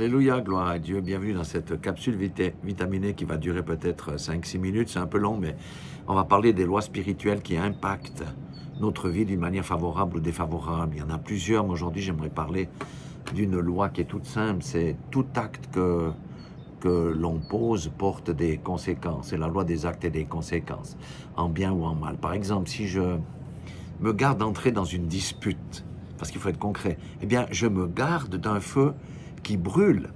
Alléluia, gloire à Dieu. Bienvenue dans cette capsule vitaminée qui va durer peut-être 5-6 minutes. C'est un peu long, mais on va parler des lois spirituelles qui impactent notre vie d'une manière favorable ou défavorable. Il y en a plusieurs, mais aujourd'hui, j'aimerais parler d'une loi qui est toute simple. C'est tout acte que l'on pose porte des conséquences. C'est la loi des actes et des conséquences, en bien ou en mal. Par exemple, si je me garde d'entrer dans une dispute, parce qu'il faut être concret, eh bien, je me garde d'un feu qui brûle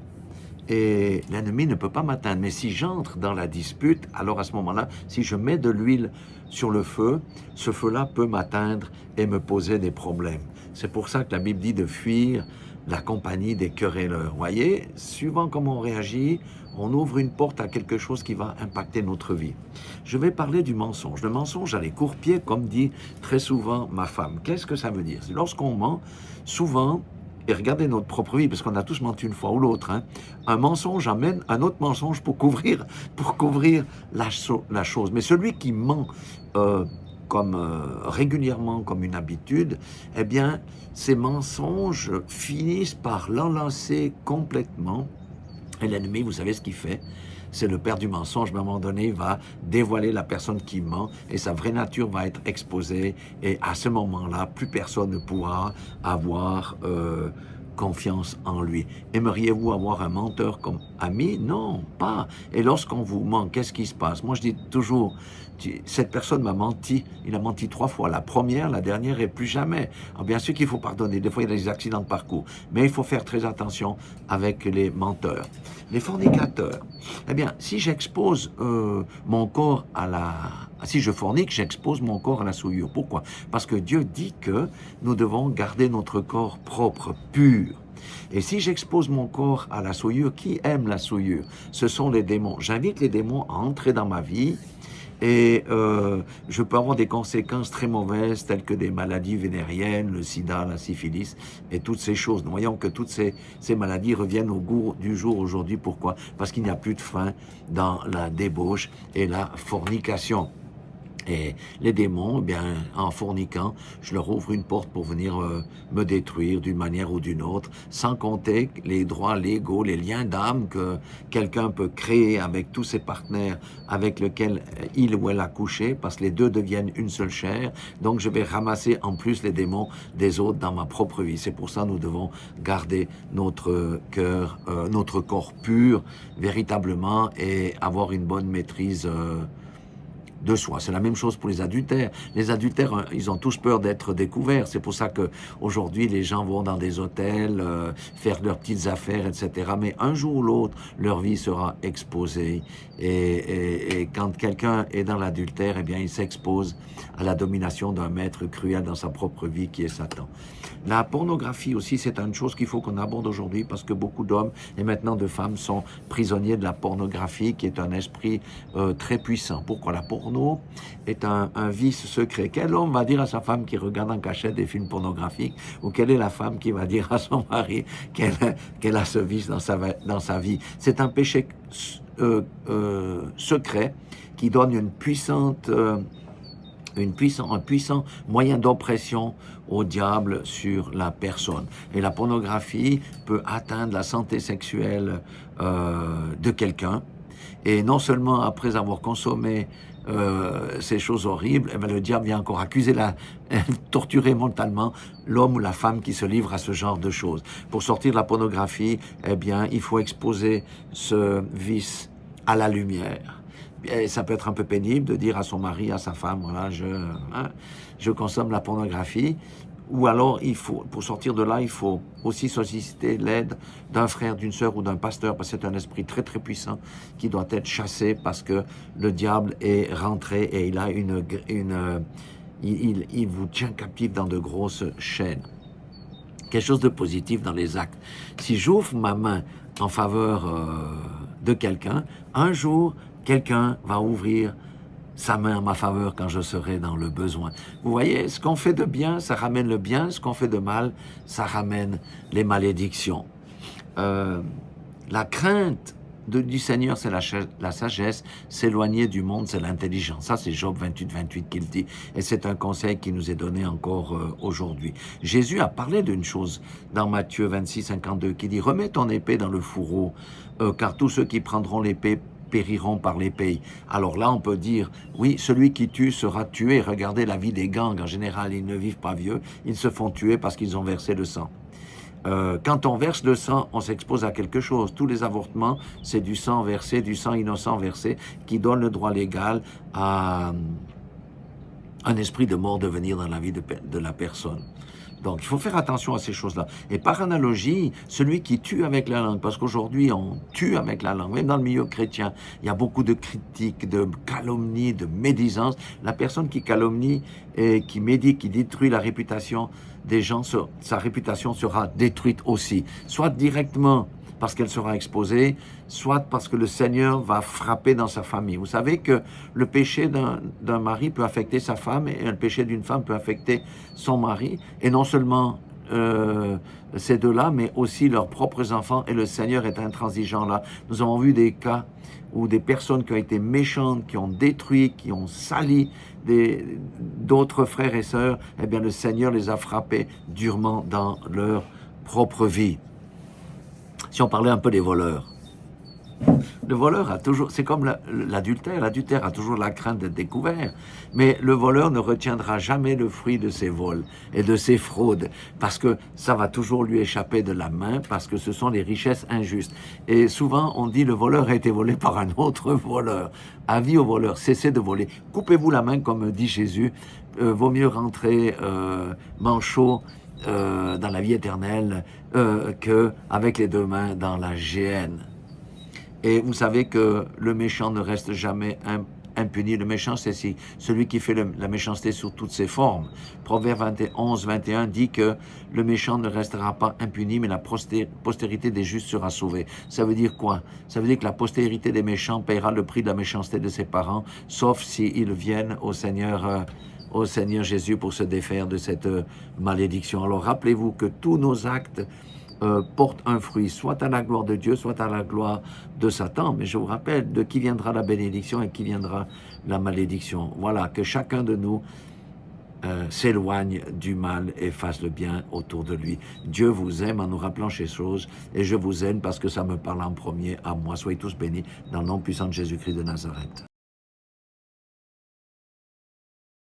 et l'ennemi ne peut pas m'atteindre. Mais si j'entre dans la dispute, alors à ce moment-là, si je mets de l'huile sur le feu, ce feu-là peut m'atteindre et me poser des problèmes. C'est pour ça que la Bible dit de fuir la compagnie des querelleurs. Vous voyez, suivant comment on réagit, on ouvre une porte à quelque chose qui va impacter notre vie. Je vais parler du mensonge. Le mensonge a les courts-pieds, comme dit très souvent ma femme. Qu'est-ce que ça veut dire? Lorsqu'on ment, souvent, et regardez notre propre vie, parce qu'on a tous menti une fois ou l'autre, hein, un mensonge amène un autre mensonge pour couvrir la chose. Mais celui qui ment régulièrement, comme une habitude, eh bien, ces mensonges finissent par l'enlacer complètement. Et l'ennemi, vous savez ce qu'il fait? C'est le père du mensonge, mais à un moment donné, il va dévoiler la personne qui ment et sa vraie nature va être exposée. Et à ce moment-là, plus personne ne pourra avoir confiance en lui. Aimeriez-vous avoir un menteur comme ami? Non, pas. Et lorsqu'on vous ment, qu'est-ce qui se passe? Moi, je dis toujours, cette personne m'a menti, il a menti 3 fois. La première, la dernière et plus jamais. Alors bien sûr qu'il faut pardonner, des fois il y a des accidents de parcours, mais il faut faire très attention avec les menteurs. Les fornicateurs, eh bien, si j'expose mon corps si je fornique, j'expose mon corps à la souillure. Pourquoi? Parce que Dieu dit que nous devons garder notre corps propre, pur. Et si j'expose mon corps à la souillure, qui aime la souillure? Ce sont les démons. J'invite les démons à entrer dans ma vie et je peux avoir des conséquences très mauvaises telles que des maladies vénériennes, le sida, la syphilis et toutes ces choses. Nous voyons que toutes ces maladies reviennent au goût du jour aujourd'hui. Pourquoi? Parce qu'il n'y a plus de frein dans la débauche et la fornication. Et les démons, eh bien, en forniquant, je leur ouvre une porte pour venir me détruire d'une manière ou d'une autre, sans compter les droits légaux, les liens d'âme que quelqu'un peut créer avec tous ses partenaires avec lesquels il ou elle a couché, parce que les deux deviennent une seule chair. Donc je vais ramasser en plus les démons des autres dans ma propre vie. C'est pour ça que nous devons garder notre cœur, notre corps pur, véritablement, et avoir une bonne maîtrise de soi. C'est la même chose pour les adultères. Les adultères, ils ont tous peur d'être découverts. C'est pour ça que aujourd'hui les gens vont dans des hôtels, faire leurs petites affaires, etc. Mais un jour ou l'autre, leur vie sera exposée. Et quand quelqu'un est dans l'adultère, eh bien, il s'expose à la domination d'un maître cruel dans sa propre vie qui est Satan. La pornographie aussi, c'est une chose qu'il faut qu'on aborde aujourd'hui parce que beaucoup d'hommes et maintenant de femmes sont prisonniers de la pornographie qui est un esprit très puissant. Pourquoi? La porno est un vice secret. Quel homme va dire à sa femme qui regarde en cachette des films pornographiques, ou quelle est la femme qui va dire à son mari qu'elle a ce vice dans sa vie? C'est un péché secret qui donne un puissant moyen d'oppression au diable sur la personne. Et la pornographie peut atteindre la santé sexuelle de quelqu'un. Et non seulement après avoir consommé ces choses horribles, eh bien, le diable vient encore torturer mentalement l'homme ou la femme qui se livre à ce genre de choses. Pour sortir de la pornographie, eh bien, il faut exposer ce vice à la lumière. Et ça peut être un peu pénible de dire à son mari, à sa femme, voilà, je consomme la pornographie. Ou alors, pour sortir de là, il faut aussi solliciter l'aide d'un frère, d'une sœur ou d'un pasteur, parce que c'est un esprit très très puissant qui doit être chassé parce que le diable est rentré et il a il vous tient captif dans de grosses chaînes. Quelque chose de positif dans les actes. Si j'ouvre ma main en faveur de quelqu'un, un jour, quelqu'un va ouvrir sa main en ma faveur quand je serai dans le besoin. Vous voyez, ce qu'on fait de bien, ça ramène le bien. Ce qu'on fait de mal, ça ramène les malédictions. La crainte du Seigneur, c'est la sagesse, s'éloigner du monde, c'est l'intelligence. Ça, c'est Job 28, 28 qui le dit. Et c'est un conseil qui nous est donné encore aujourd'hui. Jésus a parlé d'une chose dans Matthieu 26, 52, qui dit « Remets ton épée dans le fourreau, car tous ceux qui prendront l'épée périront par l'épée. » Alors là, on peut dire, oui, celui qui tue sera tué. Regardez la vie des gangs, en général, ils ne vivent pas vieux, ils se font tuer parce qu'ils ont versé le sang. Quand on verse le sang, on s'expose à quelque chose. Tous les avortements, c'est du sang versé, du sang innocent versé, qui donne le droit légal à un esprit de mort de venir dans la vie de la personne. Donc, il faut faire attention à ces choses-là. Et par analogie, celui qui tue avec la langue, parce qu'aujourd'hui, on tue avec la langue, même dans le milieu chrétien, il y a beaucoup de critiques, de calomnies, de médisances. La personne qui calomnie et qui médit, qui détruit la réputation des gens, sa réputation sera détruite aussi. Soit directement parce qu'elle sera exposée, soit parce que le Seigneur va frapper dans sa famille. Vous savez que le péché d'un mari peut affecter sa femme et le péché d'une femme peut affecter son mari. Et non seulement ces deux-là, mais aussi leurs propres enfants. Et le Seigneur est intransigeant là. Nous avons vu des cas où des personnes qui ont été méchantes, qui ont détruit, qui ont sali d'autres frères et sœurs, eh bien le Seigneur les a frappés durement dans leur propre vie. Si on parlait un peu des voleurs. Le voleur a toujours, c'est comme l'adultère, l'adultère a toujours la crainte d'être découvert, mais le voleur ne retiendra jamais le fruit de ses vols et de ses fraudes, parce que ça va toujours lui échapper de la main, parce que ce sont les richesses injustes. Et souvent, on dit le voleur a été volé par un autre voleur. Avis au voleur, cessez de voler. Coupez-vous la main, comme dit Jésus, vaut mieux rentrer manchot dans la vie éternelle qu'avec les deux mains dans la géhenne. Et vous savez que le méchant ne reste jamais impuni. Le méchant, c'est celui qui fait la méchanceté sous toutes ses formes. Proverbe 11, 21 dit que le méchant ne restera pas impuni, mais la postérité des justes sera sauvée. Ça veut dire quoi? Ça veut dire que la postérité des méchants paiera le prix de la méchanceté de ses parents, sauf s'ils viennent au Seigneur Jésus pour se défaire de cette malédiction. Alors rappelez-vous que tous nos actes portent un fruit, soit à la gloire de Dieu, soit à la gloire de Satan. Mais je vous rappelle de qui viendra la bénédiction et qui viendra la malédiction. Voilà, que chacun de nous s'éloigne du mal et fasse le bien autour de lui. Dieu vous aime en nous rappelant ces choses et je vous aime parce que ça me parle en premier à moi. Soyez tous bénis dans le nom puissant de Jésus-Christ de Nazareth.